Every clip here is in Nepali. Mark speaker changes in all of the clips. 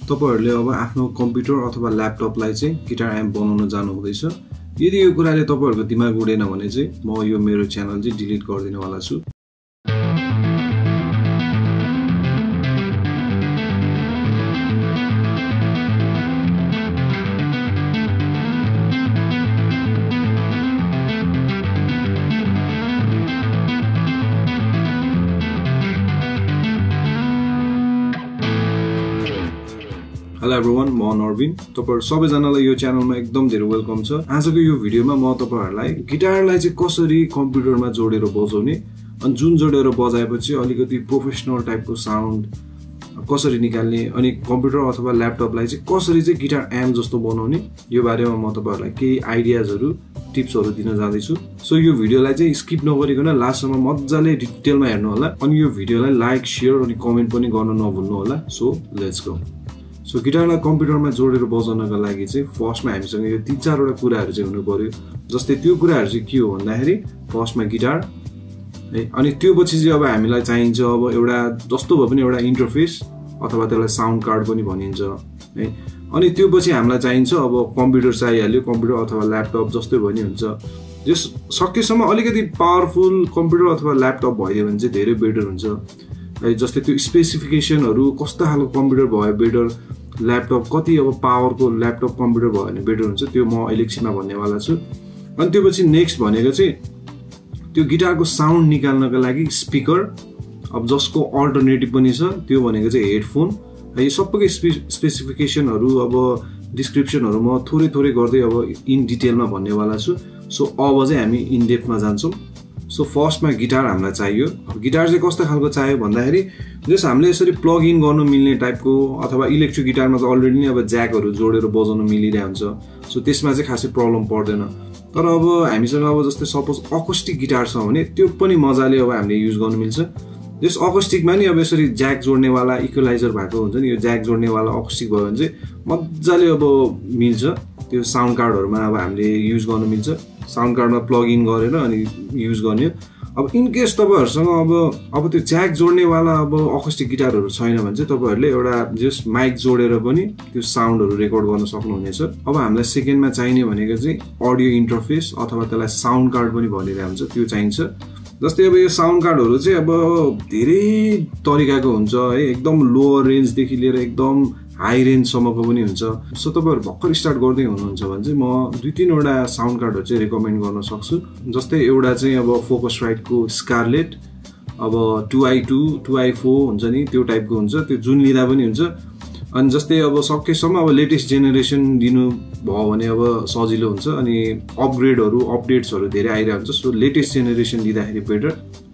Speaker 1: तपाईहरुले अब आफ्नो कम्प्युटर अथवा ल्यापटपलाई चाहिँ गिटार एम्प बनाउन जानु हुँदैछ। यदि यो कुराले तपाईहरुको दिमाग उडेन भने चाहिँ म यो मेरो च्यानल चाहिँ डिलिट गरिदिन वाला छु। हेलो एभ्रीवन, म नर्बिन। तपाईहरु सबैजनालाई यो च्यानलमा एकदम धेरै वेलकम छ। आजको यो भिडियोमा म तपाईहरुलाई गिटारलाई चाहिँ कसरी कम्प्युटरमा जोडेर बजाउने अनि जुन जोडेर बजाएपछि अलिकति प्रोफेसनल टाइपको साउन्ड कसरी निकाल्ने अनि कम्प्युटर अथवा ल्यापटपलाई चाहिँ कसरी चाहिँ गिटार एम्प जस्तो बनाउने यो बारेमा म तपाईहरुलाई केही आइडियाजहरु टिप्सहरु दिन जाँदै छु। सो यो भिडियोलाई चाहिँ स्किप नगरिकन लास्टसम्म मज्जाले डिटेलमा हेर्नु होला अनि यो भिडियोलाई लाइक, शेयर अनि कमेन्ट पनि गर्न नभुल्नु होला। So let's go. सो गिटारलाई कम्प्युटरमा जोडेर बजाउनका लागि चाहिँ फर्स्टमा हामीसँग यो 3-4 वटा कुराहरु चाहिँ हुनु पर्यो। जस्तै त्यो कुराहरु चाहिँ के हो भन्दाखेरि फर्स्टमा गिटार है, अनि त्यो पछि चाहिँ अब हामीलाई चाहिन्छ अब एउटा जस्तो भए पनि एउटा इन्टरफेस अथवा त्यसलाई साउन्ड कार्ड पनि भनिन्छ है। अनि त्यो पछि हामीलाई चाहिन्छ अब कम्प्युटर चाहिहाल्यो, कम्प्युटर अथवा ल्यापटप जस्तै भए नि हुन्छ। जस सकेसम्म अलिकति पावरफुल कम्प्युटर अथवा ल्यापटप भइदियो भने चाहिँ धेरै बेटर हुन्छ है। जस्तै त्यो स्पेसिफिकेसनहरु कस्तो खालको कम्प्युटर भयो बेटर, ल्यापटप कति अब पावरको ल्यापटप कम्प्युटर भयो भने बेटर हुन्छ, त्यो म अहिले एकछिनमा भन्नेवाला छु। अनि त्यसपछि नेक्स्ट भनेको चाहिँ त्यो गिटारको साउन्ड निकाल्नका लागि स्पिकर, अब जसको अल्टरनेटिभ पनि छ, त्यो भनेको चाहिँ हेडफोन है। यो सबैको स्पेसिफिकेसनहरु अब डिस्क्रिप्सनहरु म थोरै थोरै गर्दै अब इन डिटेलमा भन्नेवाला छु। सो अब चाहिँ हामी इन डेप्थमा जान्छौँ। सो फर्स्टमा गिटार हामीलाई चाहियो। अब गिटार चाहिँ कस्तो खालको चाहियो भन्दाखेरि जस हामीले यसरी प्लग इन गर्न मिल्ने टाइपको अथवा इलेक्ट्रिक गिटारमा त अलरेडी नै अब ज्याकहरु जोडेर बजाउन मिलिरहेको हुन्छ। सो त्यसमा चाहिँ खासै प्रब्लम पर्दैन। तर अब हामीसँग अब जस्तै सपोज अकोस्टिक गिटार छ भने त्यो पनि मजाले अब हामीले युज गर्न मिल्छ। जस अकोस्टिकमा नि अब यसरी ज्याक जोड्नेवाला इक्वलाइजर भएको हुन्छ नि, यो ज्याक जोड्नेवाला अकोस्टिक भयो भने चाहिँ मजाले अब मिल्छ। त्यो साउन्ड कार्डहरुमा अब हामीले युज गर्न मिल्छ। साउन्ड कार्डमा प्लग इन गरेर अनि युज गर्ने। अब इन केस तपाईहरुसँग अब त्यो ज्याक जोड्नेवाला अब अकोस्टिक गिटारहरु छैन भने चाहिँ तपाईहरुले एउटा जस्ट माइक जोडेर पनि त्यो साउन्डहरु रेकर्ड गर्न सक्नुहुनेछ। अब हामीलाई सेकेन्डमा चाहिने भनेको चाहिँ अडियो इन्टरफेस अथवा त्यसलाई साउन्ड कार्ड पनि भनिरहेको हुन्छ, त्यो चाहिन्छ। जस्तै अब यो साउन्ड कार्डहरु चाहिँ अब धेरै तरिकाको हुन्छ है, एकदम लोअर रेन्जदेखि लिएर एकदम हाई रेन्ज सम्मको पनि हुन्छ। सो तपाईहरु भर्खर स्टार्ट गर्दै हुनुहुन्छ भने चाहिँ म 2-3 वटा साउन्ड कार्डहरु चाहिँ रेकमेन्ड गर्न सक्छु। जस्तै एउटा चाहिँ अब फोकसराइटको स्कारलेट, अब 2i2, 2i4 हुन्छ नि, त्यो टाइपको हुन्छ, त्यो जुन लिँदा पनि हुन्छ। अनि जस्तै अब सकेसम्म अब लेटेस्ट जेनेरेसन दिनु भयो भने अब सजिलो हुन्छ अनि अपग्रेडहरु अपडेट्सहरु धेरै आइरहेको हुन्छ। सो लेटेस्ट जेनेरेसन लिँदाखेरि बेटर।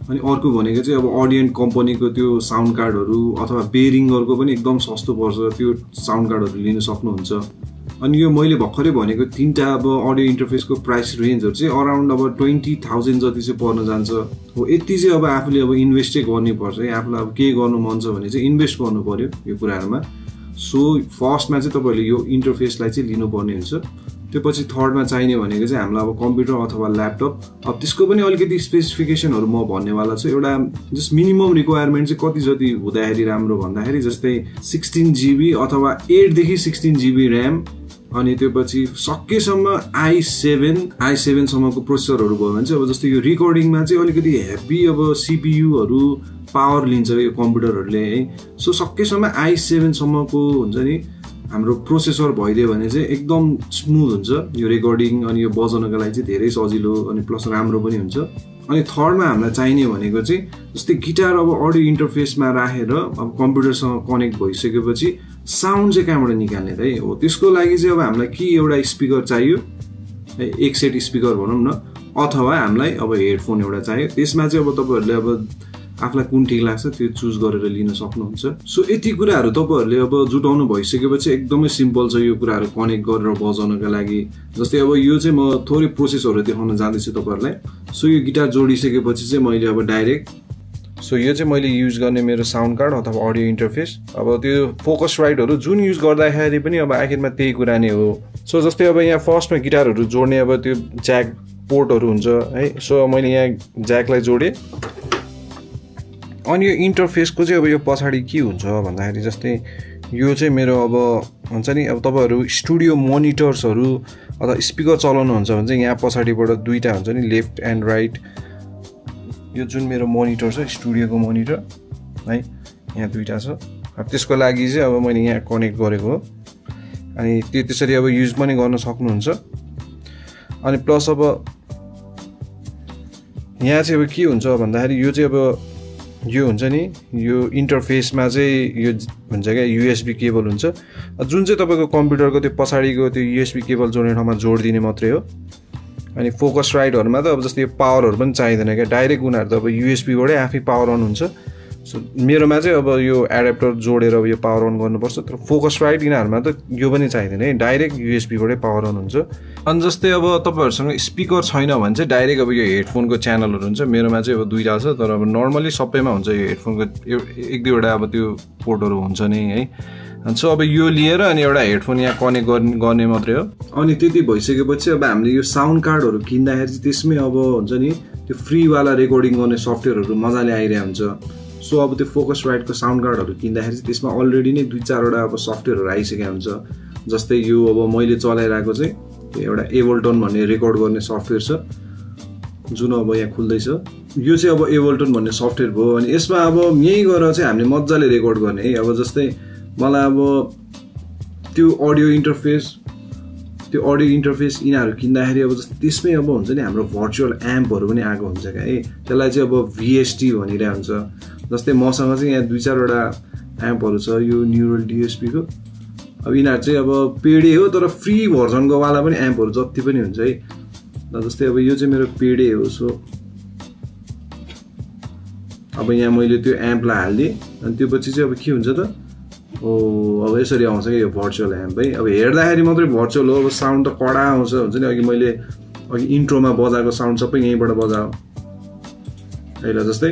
Speaker 1: अनि अर्को भनेको चाहिँ अब अडियन्ट कम्पनीको त्यो साउन्ड कार्डहरु अथवा बेरिङरको पनि एकदम सस्तो पर्छ, त्यो साउन्ड कार्डहरु लिन सक्नुहुन्छ। अनि यो मैले भर्खरै भनेको 3टा अब अडियो इन्टरफेसको प्राइस रेन्जहरु चाहिँ अराउन्ड अब 20,000 जति चाहिँ पर्न जान्छ। हो यति चाहिँ अब आफूले अब इन्भेस्ट चाहिँ गर्नै पर्छ है। आफूलाई अब के गर्नु मन छ भने चाहिँ इन्भेस्ट गर्नु पर्यो यो कुराहरुमा। सो फर्स्टमा चाहिँ तपाईहरुले यो इन्टरफेसलाई चाहिँ लिनुपर्ने हुन्छ। त्यो पछि थर्डमा चाहिने भनेको चाहिँ हामीलाई अब कम्प्युटर अथवा ल्यापटप। अब त्यसको पनि अलिकति स्पेसिफिकेसनहरु म भन्नेवाला छु। एउटा जस्ट मिनिमम रिक्वायरमेन्ट चाहिँ कति जति हुँदाखेरि राम्रो भन्दाखेरि जस्तै 16 GB अथवा 8 देखि 16 GB र्याम, अनि त्यो पछि सकेसम्म i7 सम्मको प्रोसेसरहरु भयो भने चाहिँ अब जस्तै यो रेकर्डिङमा चाहिँ अलिकति हेभी अब सीपीयूहरु पावर लिन्छ यो कम्प्युटरहरुले है। सो सकेसम्म i7 सम्मको हुन्छ नि हाम्रो प्रोसेसर भइदियो भने चाहिँ एकदम स्मुथ हुन्छ यो रेकर्डिङ अनि यो बजाउनका लागि चाहिँ धेरै सजिलो अनि प्लस राम्रो पनि हुन्छ। अनि थर्डमा हामीलाई चाहिने भनेको चाहिँ जस्तै गिटार अब अडियो इन्टरफेसमा राखेर अब कम्प्युटरसँग कनेक्ट भइसकेपछि साउन्ड चाहिँ कहाँबाट निकाल्ने त है। हो त्यसको लागि चाहिँ अब हामीलाई के एउटा स्पिकर चाहियो, एक सेट स्पिकर भनौँ न, अथवा हामीलाई अब हेडफोन एउटा चाहियो। त्यसमा चाहिँ अब तपाईहरुले अब आफुलाई कुन ठीक लाग्छ त्यो चुज गरेर लिन सक्नुहुन्छ। सो यति कुराहरु तपाईहरुले अब जुटाउनु भइसकेपछि एकदमै सिम्पल छ यो कुराहरु कनेक्ट गरेर बजाउनका लागि। जस्तै अब यो चाहिँ म थोरै प्रोसेसहरु देखाउन जाँदैछु तपाईहरुलाई। सो यो गिटार जोडिसकेपछि चाहिँ मैले अब डाइरेक्ट सो यो चाहिँ मैले युज गर्ने मेरो साउन्ड कार्ड अथवा अडियो इन्टरफेस। अब त्यो फोकसराइटहरु जुन युज गर्दाखेरि पनि अब आखिरमा त्यही कुरा नै हो। सो जस्तै अब यहाँ फर्स्टमा गिटारहरु जोड्ने अब त्यो ज्याक पोर्टहरु हुन्छ है। सो मैले यहाँ ज्याकलाई जोडे। अनि यो इन्टरफेसको चाहिँ अब यो पछाडी के हुन्छ भन्दाखेरि जस्तै यो चाहिँ मेरो अब हुन्छ नि अब तपाईहरु स्टुडियो मोनिटर्सहरु अथवा स्पिकर चलाउनुहुन्छ भने चाहिँ यहाँ पछाडीबाट दुईटा हुन्छ नि लेफ्ट एन्ड राइट यो जुन मेरो मोनिटर छ स्टुडियोको मोनिटर है यहाँ दुईटा छ अब त्यसको लागि चाहिँ अब मैले यहाँ कनेक्ट गरेको हो अनि त्यसरी अब युज पनि गर्न सक्नुहुन्छ अनि प्लस अब यहाँ चाहिँ अब के हुन्छ भन्दाखेरि यो चाहिँ अब यो हुन्छ नि यो इन्टरफेसमा चाहिँ यो हुन्छ क्या USB केबल हुन्छ जुन चाहिँ तपाईको कम्प्युटरको त्यो पछाडीको त्यो USB केबल जोड्ने ठाउँमा जोडिदिने मात्रै हो अनि फोकस राइटहरुमा त अब जस्तै यो पावरहरु पनि चाहिदैन क्या डाइरेक्ट उनीहरु त अब USB बाटै आफै पावर अन हुन्छ सो मेरोमा चाहिँ अब यो एडाप्टर जोडेर अब यो पावर अन गर्नुपर्छ तर फोकस राइट यिनीहरुमा त यो पनि चाहिदैन है डाइरेक्ट USB बाटै पावर अन हुन्छ अनि जस्तै अब तपाईहरुसँग स्पिकर छैन भने चाहिँ डाइरेक्ट अब यो हेडफोनको च्यानलहरु हुन्छ मेरोमा चाहिँ अब दुईटा छ तर अब नर्मली सबैमा हुन्छ यो हेडफोनको एक दुईवटा अब त्यो पोर्टहरु हुन्छ नि है अनि सो अब यो लिएर अनि एउटा हेडफोन यहाँ कनेक्ट गर्ने मात्रै हो अनि त्यति भइसकेपछि अब हामीले यो साउन्ड कार्डहरु किन्दाखेरि चाहिँ त्यसमै अब हुन्छ नि त्यो फ्री वाला रेकर्डिङ गर्ने सफ्टवेयरहरु मजाले आइरहेको हुन्छ सो अब त्यो फोकस राइटको साउन्ड कार्डहरु किन्दाखेरि चाहिँ त्यसमा अलरेडी नै दुई चारवटा अब सफ्टवेयरहरु आइसकेको हुन्छ जस्तै यो अब मैले चलाइरहेको चाहिँ एउटा एबलटन भन्ने रेकर्ड गर्ने सफ्टवेयर छ जुन अब यहाँ खुल्दै छ यो चाहिँ अब एबलटन भन्ने सफ्टवेयर भयो अनि यसमा अब यही गरेर चाहिँ हामीले मजाले रेकर्ड गर्ने है अब जस्तै मलाई अब त्यो अडियो इन्टरफेस यिनीहरु किन्दाखेरि अब जस्तै त्यसमै अब हुन्छ नि हाम्रो भर्चुअल एम्पहरु पनि आएको हुन्छ क्या है त्यसलाई चाहिँ अब VST भनिरहेको हुन्छ जस्तै मसँग चाहिँ यहाँ दुई चारवटा एम्पहरु छ यो न्युरल DSP को अब यिनीहरु चाहिँ अब पेडे हो तर फ्री भर्जनको वाला पनि एम्पहरु जति पनि हुन्छ है जस्तै अब यो चाहिँ मेरो पेडे हो सो अब यहाँ मैले त्यो एम्पलाई हाल्दिए अनि त्यसपछि चाहिँ अब के हुन्छ त अब यसरी आउँछ के यो भर्चुअल एम्प है अब हेर्दाखेरि मात्रै भर्चुअल हो अब साउन्ड त कडा आउँछ हुन्छ नि अघि इन्ट्रोमा बजाएको साउन्ड सबै यहीँबाट बजायो अहिले जस्तै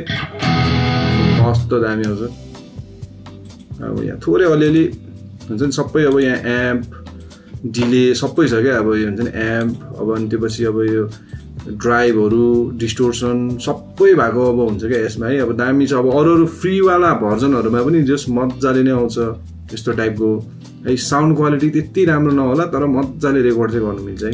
Speaker 1: कस्तो दामी आउँछ अब यहाँ थोरै अलिअलि हुन्छ नि सबै अब यहाँ एम्प डिले सबै छ क्या अब यो हुन्छ नि एम्प अब अनि त्यसपछि अब यो ड्राइभहरु डिस्टोर्सन सबै भएको अब हुन्छ क्या यसमा है अब दामी छ अब अरू फ्री वाला भर्जनहरुमा पनि जस मजाले नै आउँछ यस्तो टाइपको है साउन्ड क्वालिटी त्यति राम्रो नहोला तर मजाले रेकर्ड चाहिँ गर्नु मिल्छ है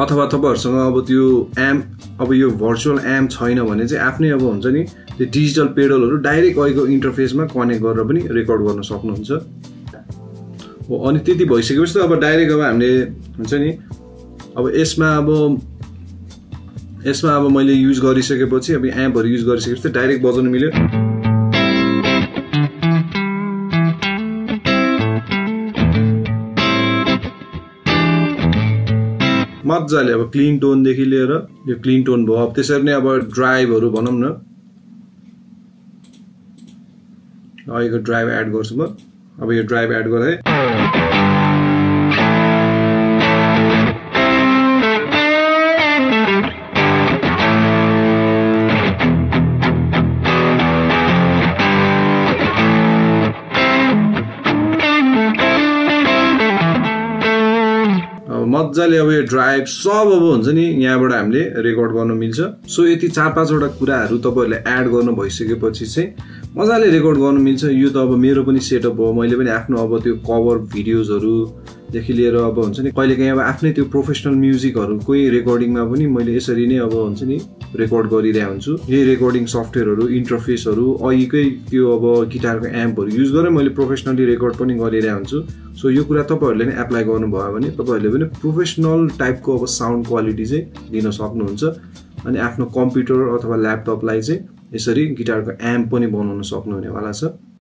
Speaker 1: अथवा तपाईहरुसँग अब त्यो एम्प अब यो भर्चुअल एम्प छैन भने चाहिँ आफ्नै अब हुन्छ नि त्यो डिजिटल पेडलहरु डाइरेक्ट अहिलेको इन्टरफेसमा कनेक्ट गरेर पनि रेकर्ड गर्न सक्नुहुन्छ अनि त्यति भइसकेपछि त अब डाइरेक्ट अब हामीले हुन्छ नि अब यसमा अब मैले युज गरिसकेपछि अब एम्पहरु युज गरिसकेपछि डाइरेक्ट बजाउन मिल्यो मजाले अब क्लीन टोन देखि लिएर यो क्लीन टोन भयो अब त्यसरी नै अब ड्राइभहरु भनौं न अहिलेको ड्राइभ एड गर्छु म अब यो ड्राइभ एड गरे मजाले अब यो ड्राइभ सब अब हुन्छ नि यहाँबाट हामीले रेकर्ड गर्न मिल्छ सो यति 4-5 वटा कुराहरु तपाईहरुले एड गर्नु भइसकेपछि चाहिँ मजाले रेकर्ड गर्न मिल्छ यो त अब मेरो पनि सेटअप हो मैले पनि आफ्नो अब त्यो कभर भिडियोजहरु देखि लिएर अब हुन्छ नि कहिलेकाहीँ अब आफ्नै त्यो प्रोफेसनल म्युजिकहरुकै रेकर्डिङमा पनि मैले यसरी नै अब हुन्छ नि रेकर्ड गरिरहेको हुन्छु यही रेकर्डिङ सफ्टवेयरहरु इन्टरफेसहरु अहिलेकै त्यो अब गिटारको एम्पहरु युज गरेर मैले प्रोफेसनली रेकर्ड पनि गरिरहेको हुन्छु सो यो कुरा तपाईहरुले नै एप्लाई गर्नुभयो भने तपाईहरुले पनि प्रोफेसनल टाइपको अब साउन्ड क्वालिटी चाहिँ दिन सक्नुहुन्छ अनि आफ्नो कम्प्युटर अथवा ल्यापटपलाई चाहिँ यसरी गिटारको एम्प पनि बनाउन सक्नुहुनेवाला छ